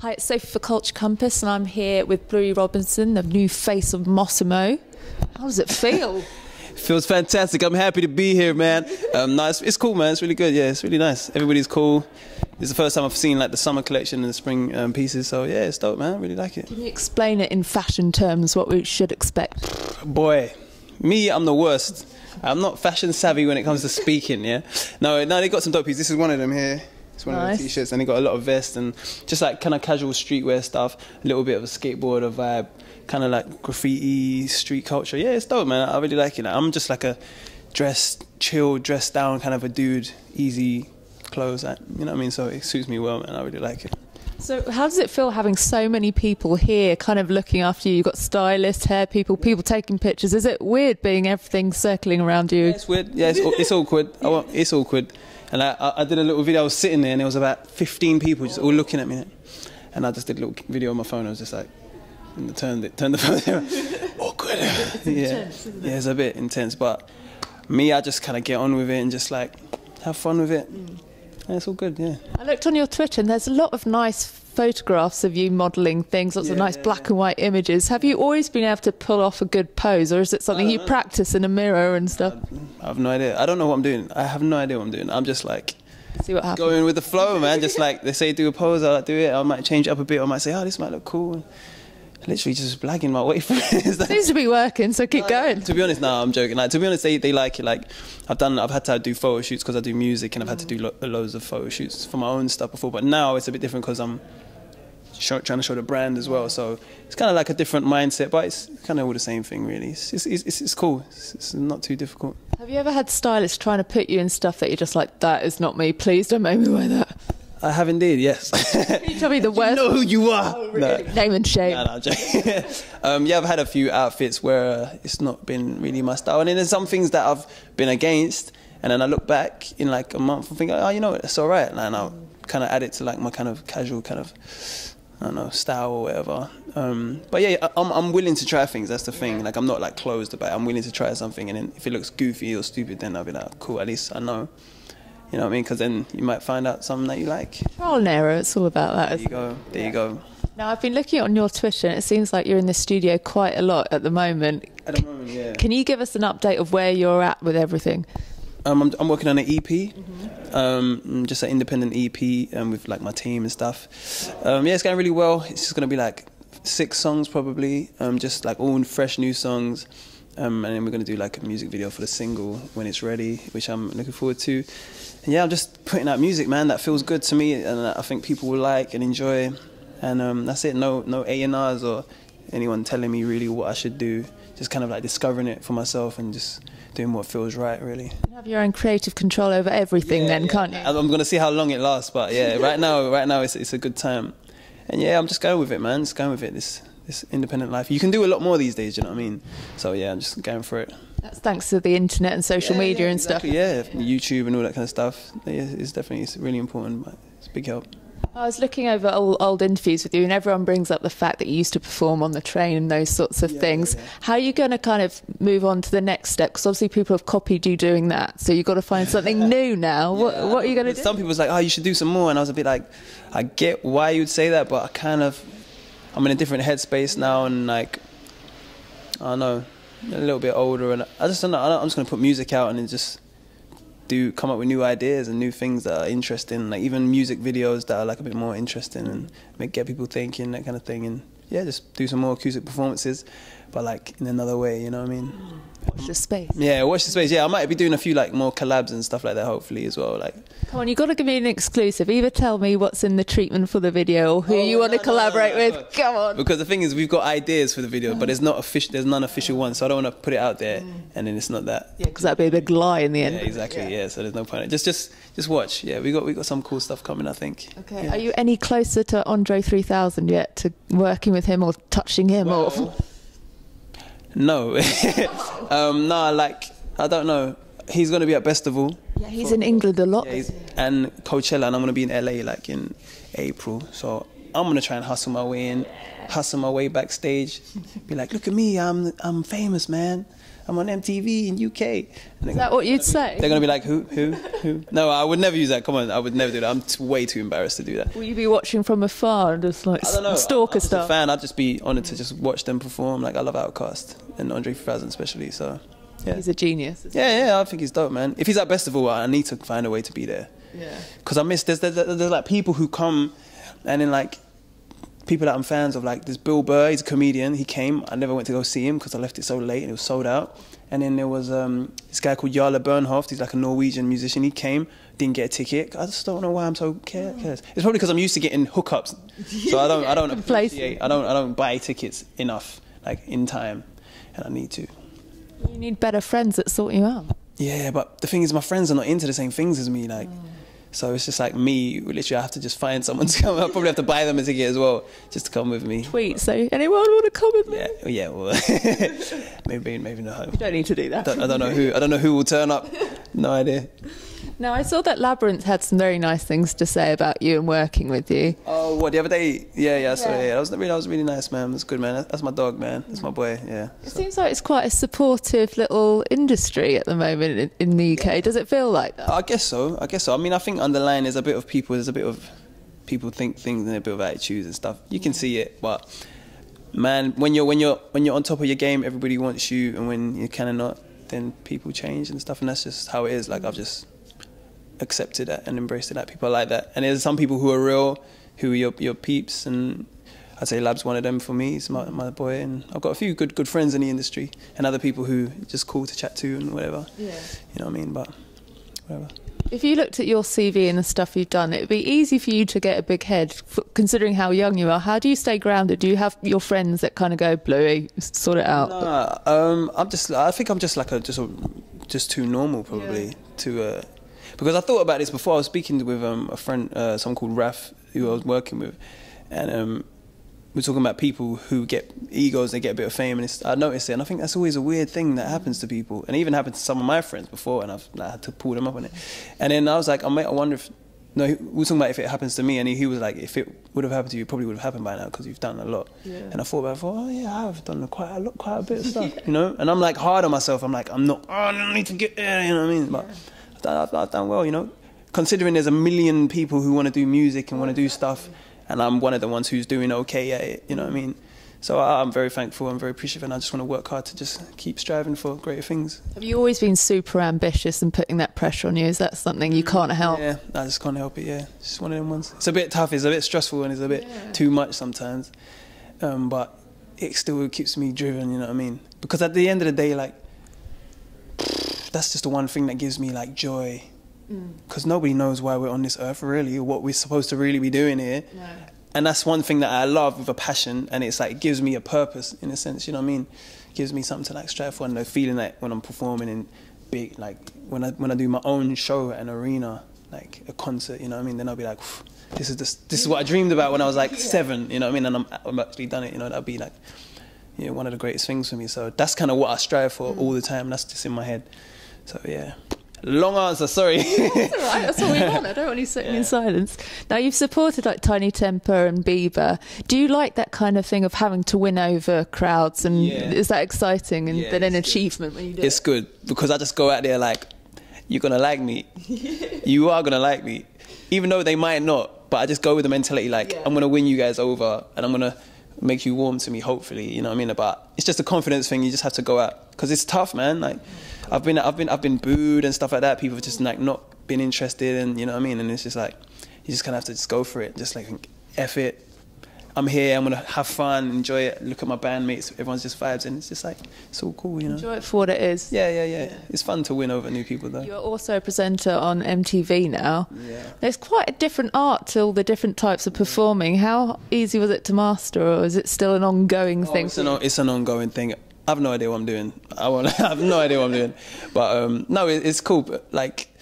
Hi, it's Sophie for Culture Compass, and I'm here with Bluey Robinson, the new face of Mossimo. How does it feel? Feels fantastic. I'm happy to be here, man. Nice. It's cool, man. It's really good. Yeah, it's really nice. Everybody's cool. It's the first time I've seen like the summer collection and the spring pieces. So yeah, it's dope, man. I really like it. Can you explain it in fashion terms, what we should expect? Boy, me, I'm the worst. I'm not fashion savvy when it comes to speaking. Yeah. No, they got some dope pieces. This is one of them here. It's one of the t-shirts, and they got a lot of vests and just like kind of casual streetwear stuff. A little bit of a skateboarder vibe. Kind of like graffiti, street culture. Yeah, it's dope, man. I really like it. I'm just like a chill, dressed down kind of a dude. Easy clothes, you know what I mean? So it suits me well, man. I really like it. So how does it feel having so many people here kind of looking after you? You've got stylists, hair people taking pictures. Is it weird being everything circling around you? Yeah, it's weird. Yeah, it's awkward. It's awkward. And I did a little video. I was sitting there and there was about 15 people just all looking at me. And I just did a little video on my phone. I was just like, and turned the phone down. Awkward. It's intense, isn't it? Yeah, it's a bit intense. But me, I just kind of get on with it and just like have fun with it. Yeah, it's all good, yeah. I looked on your Twitter and there's a lot of nice photographs of you modelling things, lots of nice black and white images. Have you always been able to pull off a good pose, or is it something you practice in a mirror and stuff? I have no idea. I don't know what I'm doing. I have no idea what I'm doing. I'm just like see what happens. Going with the flow, man. Just like they say do a pose, I'll do it. I might change it up a bit. I might say, oh, this might look cool. Literally just blagging my way through it. Seems to be working, so keep going. To be honest, no, I'm joking. Like, to be honest, they like it. Like, I've had to do photo shoots because I do music, and I've had to do loads of photo shoots for my own stuff before. But now it's a bit different because I'm trying to show the brand as well. So it's kind of like a different mindset, but it's kind of all the same thing, really. It's cool. It's not too difficult. Have you ever had stylists trying to put you in stuff that you're just like, that is not me, please don't make me wear that? I have indeed, yes. Can you tell me the worst? You know who you are. Oh, really? No. Name and shame. No, yeah, I've had a few outfits where it's not been really my style. And then there's some things that I've been against, and then I look back in like a month and think, oh, you know what, it's all right. And I'll kind of add it to like my kind of casual kind of, I don't know, style or whatever. But yeah, I'm willing to try things. That's the thing. Like, I'm not like closed about it. I'm willing to try something, and then if it looks goofy or stupid, then I'll be like, cool, at least I know. You know what I mean? Because then you might find out something that you like. Trial and error, it's all about that. There you go. There you go. Now, I've been looking on your Twitter, and it seems like you're in the studio quite a lot at the moment. At the moment, yeah. Can you give us an update of where you're at with everything? I'm working on an EP, just an independent EP with like my team and stuff. Yeah, it's going really well. It's just going to be like 6 songs probably, just like all fresh new songs. And then we're going to do like a music video for the single when it's ready, which I'm looking forward to. And yeah, I'm just putting out music, man, that feels good to me and I think people will like and enjoy. And that's it, no A&Rs or anyone telling me really what I should do. Just kind of like discovering it for myself and just doing what feels right, really. You have your own creative control over everything can't you? I'm going to see how long it lasts, but yeah, right now it's a good time. And yeah, I'm just going with it, man, just going with it. This independent life. You can do a lot more these days, you know what I mean? So yeah, I'm just going for it. That's thanks to the internet and social media and exactly, stuff. Yeah, YouTube and all that kind of stuff. It's really important, but it's a big help. I was looking over old interviews with you, and everyone brings up the fact that you used to perform on the train and those sorts of things. Yeah. How are you going to kind of move on to the next step? Because obviously people have copied you doing that, so you've got to find something new now. What are you going to do? Some people was like, oh, you should do some more, and I was a bit like, I get why you'd say that, but I'm in a different headspace now, and like, I don't know, a little bit older, and I just don't know. I'm just gonna put music out and then just come up with new ideas and new things that are interesting, like even music videos that are like a bit more interesting and get people thinking, that kind of thing. And yeah, just do some more acoustic performances, but like in another way, you know what I mean? Watch the space. Yeah, watch the space. Yeah, I might be doing a few like more collabs and stuff like that, hopefully as well. Like, come on, you've got to give me an exclusive. Either tell me what's in the treatment for the video or who you want to collaborate with. Come on. Because the thing is, we've got ideas for the video, but there's none official one, so I don't want to put it out there and then it's not that. Yeah, because that'd be a big lie in the end. Yeah, exactly. Yeah, so there's no point. Just watch. Yeah, we got some cool stuff coming, I think. Okay. Yeah. Are you any closer to Andre 3000 yet, to working with him or touching him? Or no. No, like, I don't know. He's going to be at Festival. Yeah, he's in England a lot. Yeah, and Coachella, and I'm going to be in LA like in April. So I'm going to try and hustle my way in, hustle my way backstage. Be like, look at me, I'm famous, man. I'm on MTV in UK. And Is that what you'd say? They're going to be like, who? No, I would never use that. Come on, I would never do that. I'm way too embarrassed to do that. Will you be watching from afar and just like I don't know. stalker I'm stuff? a fan. I'd just be honoured to just watch them perform. Like, I love Outkast and Andre 3000 especially, so... Yeah. He's a genius. Yeah, I think he's dope, man. If he's at Festival, I need to find a way to be there. Yeah. Because I miss, there's like people who come, and then like people that I'm fans of, like there's Bill Burr, he's a comedian, he came, I never went to go see him because I left it so late and it was sold out. And then there was this guy called Jarle Bernhoft, he's like a Norwegian musician, he came, didn't get a ticket. I just don't know why I'm so careless. It's probably because I'm used to getting hookups, so I don't appreciate, I don't buy tickets enough, like in time, and I need to. You need better friends that sort you out. Yeah, but the thing is, my friends are not into the same things as me. Like, so it's just like me. Literally, I have to just find someone to come. I'll probably have to buy them a ticket as well, just to come with me. Tweet, say, anyone want to come with me? Yeah. Well, maybe not. You don't need to do that. I don't know who will turn up. No idea. No, I saw that Labyrinth had some very nice things to say about you and working with you. Oh, what, the other day? Yeah. So that was really nice, man. That's good, man. That's my dog, man. That's my boy. Yeah. It seems like it's quite a supportive little industry at the moment in the UK. Yeah. Does it feel like that? I guess so. I mean, I think underlying there's a bit of people think things and a bit of attitudes and stuff. You can see it, but man, when you're on top of your game, everybody wants you, and when you're kind of not, then people change and stuff, and that's just how it is. Like, I've just accepted that and embraced it. That people are like that, and there's some people who are real, who are your peeps, and I'd say Lab's one of them for me. He's my boy, and I've got a few good friends in the industry, and other people who are just cool to chat to and whatever. Yeah. You know what I mean? But whatever. If you looked at your CV and the stuff you've done, it would be easy for you to get a big head, considering how young you are. How do you stay grounded? Do you have your friends that kind of go, Bluey, sort it out? I think I'm just too normal, probably, to... Because I thought about this before. I was speaking with a friend, someone called Raf, who I was working with, and we're talking about people who get egos, they get a bit of fame, and I noticed it, and I think that's always a weird thing that happens to people, and it even happened to some of my friends before, and I had to pull them up on it. And then I was like, I wonder if, no, we were talking about if it happens to me, and he was like, if it would have happened to you, it probably would have happened by now because you've done a lot. Yeah. And I thought, oh yeah, I've done quite a bit of stuff, you know. And I'm like hard on myself. I'm like, I don't need to get there, you know what I mean? But I've done well, you know, considering there's a million people who want to do music and want to do stuff, and I'm one of the ones who's doing okay at it, you know what I mean? So I'm very thankful, I'm very appreciative, and I just want to work hard to just keep striving for greater things. Have you always been super ambitious and putting that pressure on you? Is that something you can't help? Yeah, I just can't help it, yeah. It's just one of them ones. It's a bit tough, it's a bit stressful, and it's a bit too much sometimes, but it still keeps me driven, you know what I mean? Because at the end of the day, like, that's just the one thing that gives me like joy, because nobody knows why we're on this earth really, or what we're supposed to really be doing here. No. And that's one thing that I love with a passion, and it's like, it gives me a purpose in a sense, you know what I mean? It gives me something to like strive for, and the feeling that when I'm performing in big, like when I do my own show at an arena, like a concert, you know what I mean? Then I'll be like, this is what I dreamed about when I was like 7, you know what I mean? And I'm actually done it, you know. That'd be like, you know, one of the greatest things for me. So that's kind of what I strive for all the time. That's just in my head. So yeah, long answer, sorry. That's all right, that's what we want. I don't want you sitting in silence. Now, you've supported like Tiny Temper and Bieber. Do you like that kind of thing of having to win over crowds, and is that exciting and then an achievement when you do it? It's good, because I just go out there like, you're gonna like me. You are gonna like me, even though they might not, but I just go with the mentality like, I'm gonna win you guys over, and I'm gonna make you warm to me, hopefully, you know what I mean? But it's just a confidence thing. You just have to go out, because it's tough, man. Like, I've been booed and stuff like that. People have just like not been interested, and you know what I mean? And it's just like, you just kind of have to just go for it. Just like, F it. I'm here, I'm gonna have fun, enjoy it, look at my bandmates, everyone's just vibes, and it's just like, it's all cool, you know? Enjoy it for what it is. Yeah. It's fun to win over new people, though. You're also a presenter on MTV now. Yeah. There's quite a different art to all the different types of performing. How easy was it to master, or is it still an ongoing thing? It's an ongoing thing. I have no idea what I'm doing. I have no idea what I'm doing. But no, it's cool, but like,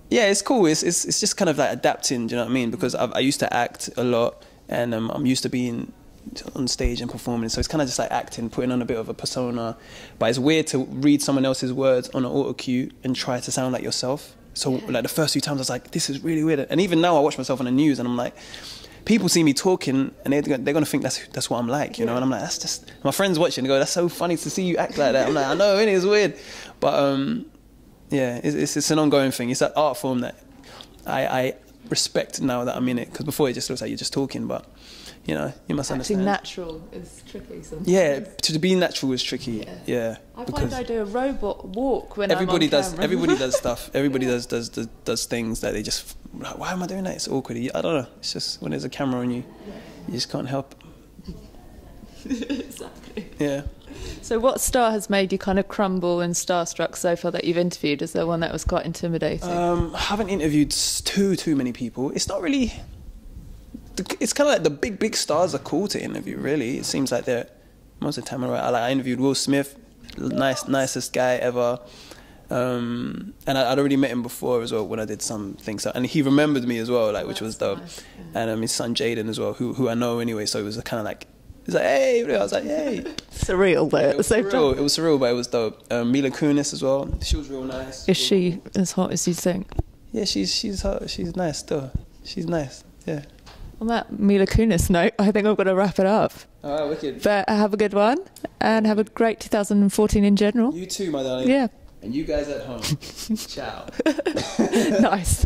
yeah, it's cool. It's just kind of like adapting, do you know what I mean? Because I used to act a lot, and I'm used to being on stage and performing, so it's kind of just like acting, putting on a bit of a persona. But it's weird to read someone else's words on an auto cue and try to sound like yourself. So like the first few times I was like, this is really weird. And even now I watch myself on the news and I'm like, people see me talking and they're gonna think that's what I'm like, you know. And I'm like, that's just, my friends watching, they go, that's so funny to see you act like that. I'm like, I know, it's weird, but yeah, it's an ongoing thing. It's that art form that I respect now that I'm in it, because before it just looks like you're just talking, but you know, you must understand. Acting natural is tricky sometimes. Yeah, to be natural is tricky. Yeah. I find I do a robot walk when everybody I'm on does. camera. Everybody does stuff. Everybody does things that they just, why am I doing that? It's awkward. I don't know. It's just when there's a camera on you, you just can't help it. Exactly. Yeah. So what star has made you kind of crumble and starstruck so far that you've interviewed? Is there one that was quite intimidating? I haven't interviewed too many people. It's not really. It's kind of like the big stars are cool to interview. Really, it seems like they're most of the time. I interviewed Will Smith, nicest guy ever, and I'd already met him before as well when I did some things, and he remembered me as well, like, which was dope. Nice. And his son Jaden as well, who I know anyway. So it was kind of like. He's like, hey, I was like, hey. Surreal, though, at the same time. It was surreal, but it was dope. Mila Kunis as well. She was real nice. Is she as hot as you think? Yeah, she's hot. She's nice still. She's nice, yeah. On that Mila Kunis note, I think I'm going to wrap it up. All right, wicked. But have a good one, and have a great 2014 in general. You too, my darling. Yeah. And you guys at home. Ciao. Nice.